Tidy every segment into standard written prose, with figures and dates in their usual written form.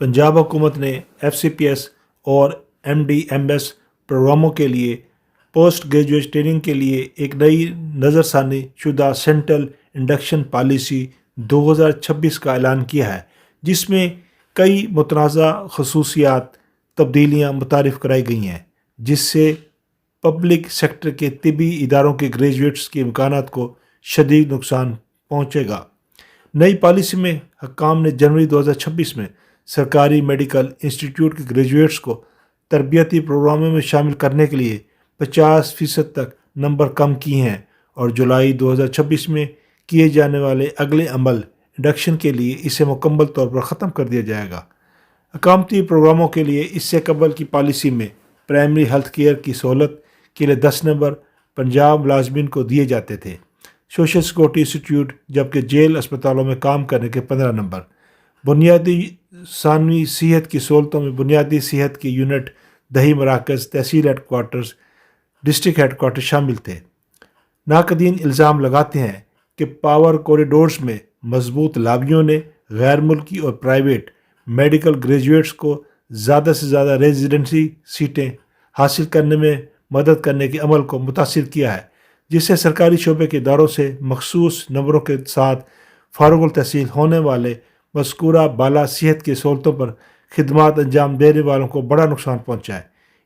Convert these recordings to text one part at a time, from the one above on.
پنجاب حکومت نے FCPS اور MDMS پروگراموں کے لیے پوسٹ گریجویٹ ٹریننگ کے لیے ایک نئی نظر ثانی شدہ سینٹرل انڈکشن پالیسی 2026 کا اعلان کیا ہے، جس میں کئی متنازع خصوصیات تبدیلیاں متعارف کرائی گئی ہیں، جس سے پبلک سیکٹر کے طبی اداروں کے گریجویٹس کے امکانات کو شدید نقصان پہنچے گا۔ نئی پالیسی میں حکام نے جنوری 2026 میں سرکاری میڈیکل انسٹیٹیوٹ کے گریجویٹس کو تربیتی پروگراموں میں شامل کرنے کے لیے 50% تک نمبر کم کیے ہیں، اور جولائی 2026 میں کیے جانے والے اگلے عمل انڈکشن کے لیے اسے مکمل طور پر ختم کر دیا جائے گا۔ حکامتی پروگراموں کے لیے اس سے قبل کی پالیسی میں پرائمری ہیلتھ کیئر کی سہولت کے لیے 10 نمبر پنجاب ملازمین کو دیے جاتے تھے، سوشل سیکورٹی انسٹیٹیوٹ جبکہ جیل اسپتالوں میں کام کرنے کے 15 نمبر۔ بنیادی ثانوی صحت کی سہولتوں میں بنیادی صحت کی یونٹ، دیہی مراکز، تحصیل headquarters, district headquarter شامل تھے۔ ناقدین الزام لگاتے ہیں کہ پاور کوریڈورز میں مضبوط لابیوں نے غیر ملکی اور پرائیویٹ میڈیکل گریجویٹس کو زیادہ سے زیادہ ریزیڈنسی سیٹیں حاصل کرنے میں مدد کرنے کے عمل کو متاثر کیا ہے، جس سے سرکاری شعبے کے اداروں سے مخصوص نمبروں کے ساتھ فارغ التحصیل ہونے والے مذکورہ بالا صحت کی سہولتوں پر خدمات انجام دینے والوں کو بڑا نقصان پہنچا ہے۔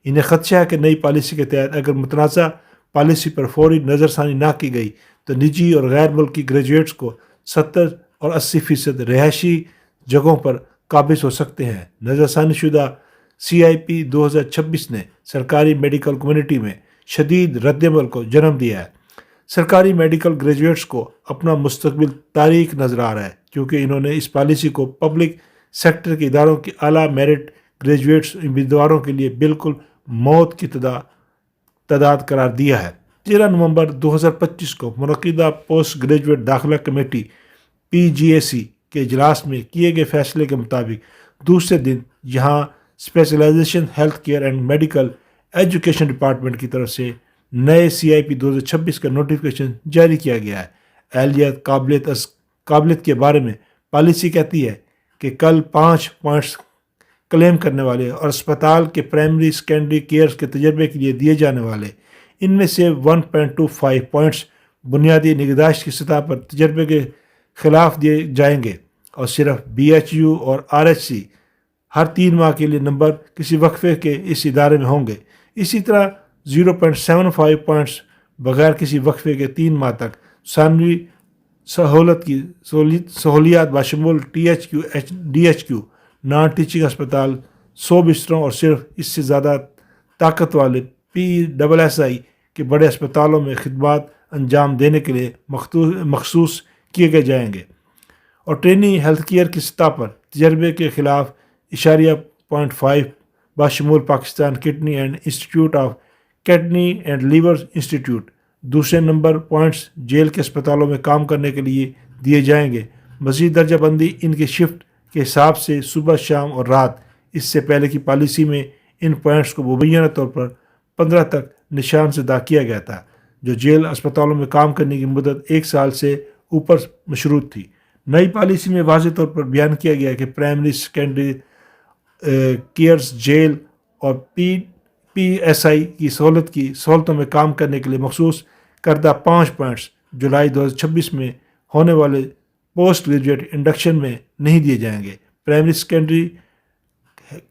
انہیں خدشہ ہے کہ نئی پالیسی کے تحت اگر متنازع پالیسی پر فوری نظر ثانی نہ کی گئی تو نجی اور غیر ملکی گریجویٹس کو 70 اور 80% رہائشی جگہوں پر قابض ہو سکتے ہیں۔ نظر ثانی شدہ CIP 2026 نے سرکاری میڈیکل کمیونٹی میں شدید رد عمل کو جنم دیا ہے۔ سرکاری میڈیکل گریجویٹس کو اپنا مستقبل تاریک نظر آ رہا ہے، کیونکہ انہوں نے اس پالیسی کو پبلک سیکٹر کے اداروں کے اعلیٰ میرٹ گریجویٹس امیدواروں کے لیے بالکل موت کی تعداد قرار دیا ہے۔ 13 نومبر 2025 کو منعقدہ پوسٹ گریجویٹ داخلہ کمیٹی PGAC کے اجلاس میں کیے گئے فیصلے کے مطابق دوسرے دن یہاں specialisation health care and medical education department کی طرف سے نئے CIP 2026 کا نوٹیفیکیشن جاری کیا گیا ہے۔ اہلیت قابلیت کے بارے میں پالیسی کہتی ہے کہ کل 5 پوائنٹس کلیم کرنے والے اور اسپتال کے پرائمری سیکنڈری کیئر کے تجربے کے لیے دیے جانے والے، ان میں سے 1.25 پوائنٹس بنیادی نگہداشت کی سطح پر تجربے کے خلاف دیے جائیں گے، اور صرف BHU اور RHC ہر 3 ماہ کے لیے نمبر کسی وقفے کے اس ادارے میں ہوں گے۔ اسی طرح 0.75 پوائنٹس بغیر کسی وقفے کے 3 ماہ تک ثانوی سہولیات بشمول THQ DHQ نان ٹیچنگ اسپتال 100 بستروں اور صرف اس سے زیادہ طاقت والے PSSI کے بڑے اسپتالوں میں خدمات انجام دینے کے لیے مخصوص کیے گئے جائیں گے، اور ٹرینی ہیلتھ کیئر کی سطح پر تجربے کے خلاف 0.5 بشمول Pakistan kidney and institute of kidney and liver institute. دوسرے نمبر پوائنٹس جیل کے اسپتالوں میں کام کرنے کے لیے دیے جائیں گے۔ مزید درجہ بندی ان کے شفٹ کے حساب سے صبح، شام اور رات۔ اس سے پہلے کی پالیسی میں ان پوائنٹس کو مبینہ طور پر 15 تک نشان زدہ کیا گیا تھا، جو جیل اسپتالوں میں کام کرنے کی مدت 1 سال سے اوپر مشروط تھی۔ نئی پالیسی میں واضح طور پر بیان کیا گیا کہ پرائمری سیکنڈری کیئرز جیل اور PSI کی سہولتوں میں کام کرنے کے لیے مخصوص کردہ 5 پوائنٹس جولائی 2026 میں ہونے والے پوسٹ گریجویٹ انڈکشن میں نہیں دیے جائیں گے۔ پرائمری سیکنڈری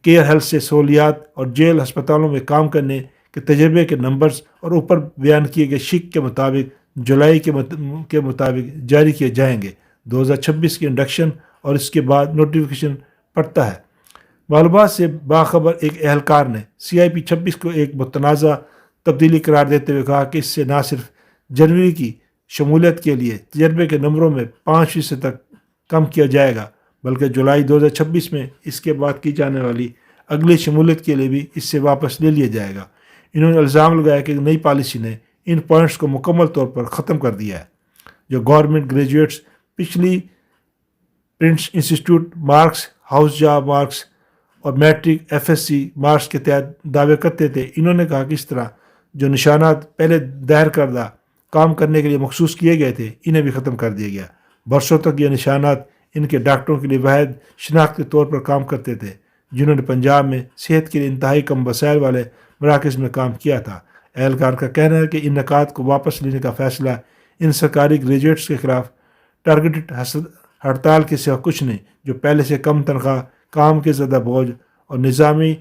کیئر ہیلتھ سے سہولیات اور جیل ہسپتالوں میں کام کرنے کے تجربے کے نمبرز اور اوپر بیان کیے گئے شک کے مطابق جولائی کے مطابق جاری کیے جائیں گے۔ 2026 کی انڈکشن اور اس کے بعد نوٹیفیکیشن پڑتا ہے۔ معلومات سے باخبر ایک اہلکار نے CIP 26 کو ایک متنازع تبدیلی قرار دیتے ہوئے کہا کہ اس سے نہ صرف جنوری کی شمولیت کے لیے تجربے کے نمبروں میں 5% تک کم کیا جائے گا، بلکہ جولائی 2026 میں اس کے بعد کی جانے والی اگلی شمولیت کے لیے بھی اس سے واپس لے لیا جائے گا۔ انہوں نے الزام لگایا کہ نئی پالیسی نے ان پوائنٹس کو مکمل طور پر ختم کر دیا ہے، جو گورنمنٹ گریجویٹس پچھلی prince institute marks, house job marks اور میٹرک FSC مارکس کے تحت دعوے کرتے تھے۔ انہوں نے کہا کہ اس طرح جو نشانات پہلے دائر کردہ کام کرنے کے لیے مخصوص کیے گئے تھے، انہیں بھی ختم کر دیا گیا۔ برسوں تک یہ نشانات ان کے ڈاکٹروں کے لیے واحد شناخت کے طور پر کام کرتے تھے، جنہوں نے پنجاب میں صحت کے لیے انتہائی کم وسائل والے مراکز میں کام کیا تھا۔ اہلکار کا کہنا ہے کہ ان نکات کو واپس لینے کا فیصلہ ان سرکاری گریجویٹس کے خلاف ٹارگیٹڈ ہڑتال کے سوا کچھ نہیں، جو پہلے سے کم تنخواہ، کام کے زیادہ بوجھ اور نظامی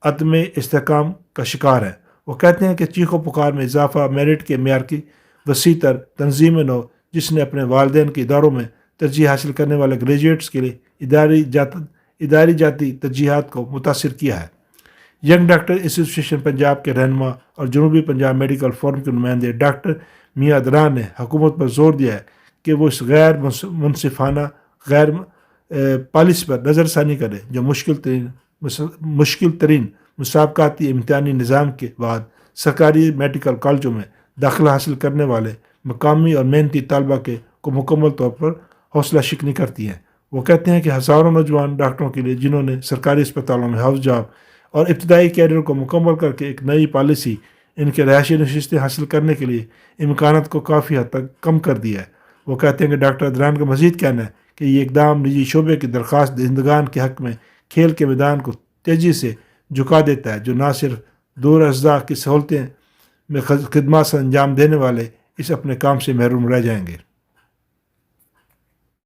عدم استحکام کا شکار ہے۔ وہ کہتے ہیں کہ چیخ و پکار میں اضافہ، میرٹ کے معیار کی وسیع تر تنظیم نو، جس نے اپنے والدین کے اداروں میں ترجیح حاصل کرنے والے گریجویٹس کے لیے اداری جاتی ترجیحات کو متاثر کیا ہے۔ ینگ ڈاکٹر ایسوسی ایشن پنجاب کے رہنما اور جنوبی پنجاب میڈیکل فورم کے نمائندے ڈاکٹر میاں دران نے حکومت پر زور دیا ہے کہ وہ اس غیر منصفانہ غیر پالیسی پر نظر ثانی کرے جو مشکل ترین مسابقاتی امتحانی نظام کے بعد سرکاری میڈیکل کالجوں میں داخلہ حاصل کرنے والے مقامی اور محنتی طلبہ کو مکمل طور پر حوصلہ شکنی کرتی ہیں۔ وہ کہتے ہیں کہ ہزاروں نوجوان ڈاکٹروں کے لیے جنہوں نے سرکاری اسپتالوں میں ہاؤس جاب اور ابتدائی کیریئر کو مکمل کر کے ایک نئی پالیسی ان کے رہائشی نشستیں حاصل کرنے کے لیے امکانات کو کافی حد تک کم کر دیا ہے۔ وہ کہتے ہیں کہ ڈاکٹر ادران کا مزید کہنا ہے کہ یہ اقدام نجی شعبے کی درخواست دہندگان کے حق میں کھیل کے میدان کو تیزی سے جھکا دیتا ہے، جو نہ صرف دور اضلاع کی سہولتیں میں خدمات سے انجام دینے والے اس اپنے کام سے محروم رہ جائیں گے۔